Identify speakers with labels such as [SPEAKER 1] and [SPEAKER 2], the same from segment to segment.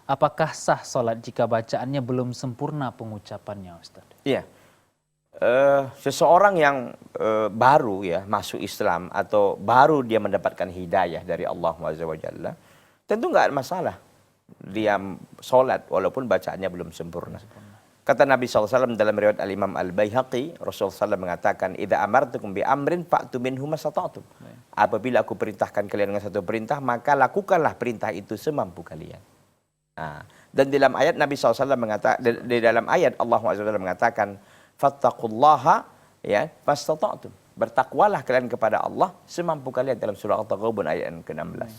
[SPEAKER 1] apakah sah sholat jika bacaannya belum sempurna pengucapannya, Ustaz?
[SPEAKER 2] Iya. Seseorang yang baru ya masuk Islam atau baru dia mendapatkan hidayah dari Allah Azza wa Jalla, tentu nggak ada masalah dia sholat walaupun bacaannya belum sempurna. Kata Nabi SAW dalam riwayat Al-Imam Al-Baihaqi, Rasulullah SAW mengatakan, "Idza amartukum bi amrin fa'tu minhu masata'tum." Apabila aku perintahkan kalian dengan satu perintah, maka lakukanlah perintah itu semampu kalian. Nah, dan dalam ayat Nabi SAW mengatakan, di dalam ayat Allah SWT mengatakan, "Fattaqullaha ya fastata'tum." Bertakwalah kalian kepada Allah semampu kalian, dalam surah At-Taghabun ayat yang ke-16.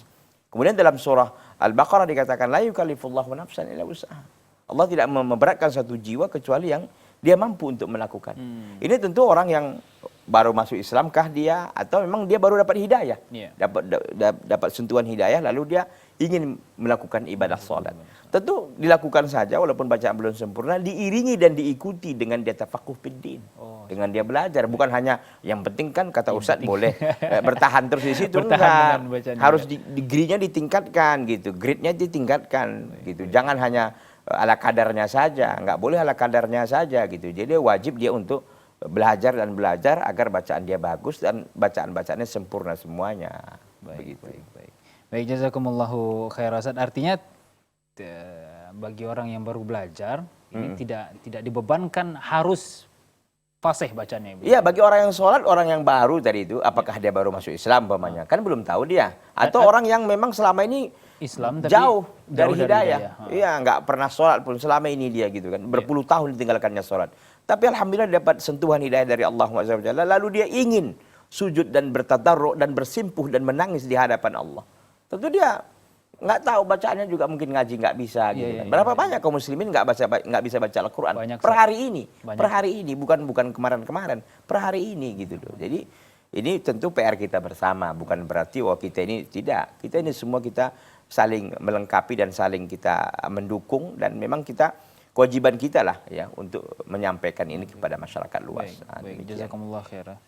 [SPEAKER 2] Kemudian dalam surah Al-Baqarah dikatakan, "La yukallifullahu nafsan illa wus'aha." Allah tidak memberatkan satu jiwa kecuali yang dia mampu untuk melakukan. Ini tentu orang yang baru masuk Islamkah dia, atau memang dia baru dapat hidayah, dapat sentuhan hidayah, lalu dia ingin melakukan ibadah sholat. Tentu dilakukan saja walaupun bacaan belum sempurna, diiringi dan diikuti dengan dia tafaqquh fiddin, dengan dia belajar. Bukan hanya yang penting kan kata Ustadz boleh bertahan terus di situ, enggak. Harus grade-nya ditingkatkan gitu, grade-nya ditingkatkan gitu. Jangan hanya ala kadarnya saja, nggak boleh ala kadarnya saja gitu. Jadi wajib dia untuk belajar dan belajar agar bacaan dia bagus dan bacaan-bacaannya sempurna semuanya.
[SPEAKER 1] Baik, baik, jazakumullahu khairan, Ustaz. Artinya bagi orang yang baru belajar ini tidak dibebankan harus fasih bacanya.
[SPEAKER 2] Iya, bagi orang yang sholat, orang yang baru tadi itu, apakah dia baru masuk Islam umpamanya, kan belum tahu dia. Atau orang yang memang selama ini
[SPEAKER 1] Islam tapi
[SPEAKER 2] jauh dari hidayah.
[SPEAKER 1] Iya,
[SPEAKER 2] nggak pernah sholat pun selama ini dia gitu kan. Berpuluh tahun ditinggalkannya sholat. Tapi alhamdulillah dapat sentuhan hidayah dari Allah SWT. Lalu dia ingin sujud dan bertadarruk dan bersimpuh dan menangis di hadapan Allah. Tentu dia nggak tahu bacaannya juga, mungkin ngaji nggak bisa gitu kan. Berapa banyak kaum muslimin nggak bisa baca Al-Quran per hari ini. Per hari ini, bukan kemarin-kemarin. Per hari ini gitu loh. Jadi ini tentu PR kita bersama. Bukan berarti kita ini tidak. Kita ini semua kita saling melengkapi dan saling kita mendukung, dan memang kita kewajiban kita lah ya untuk menyampaikan ini kepada masyarakat luas.
[SPEAKER 1] Baik, jazakumullah khairan.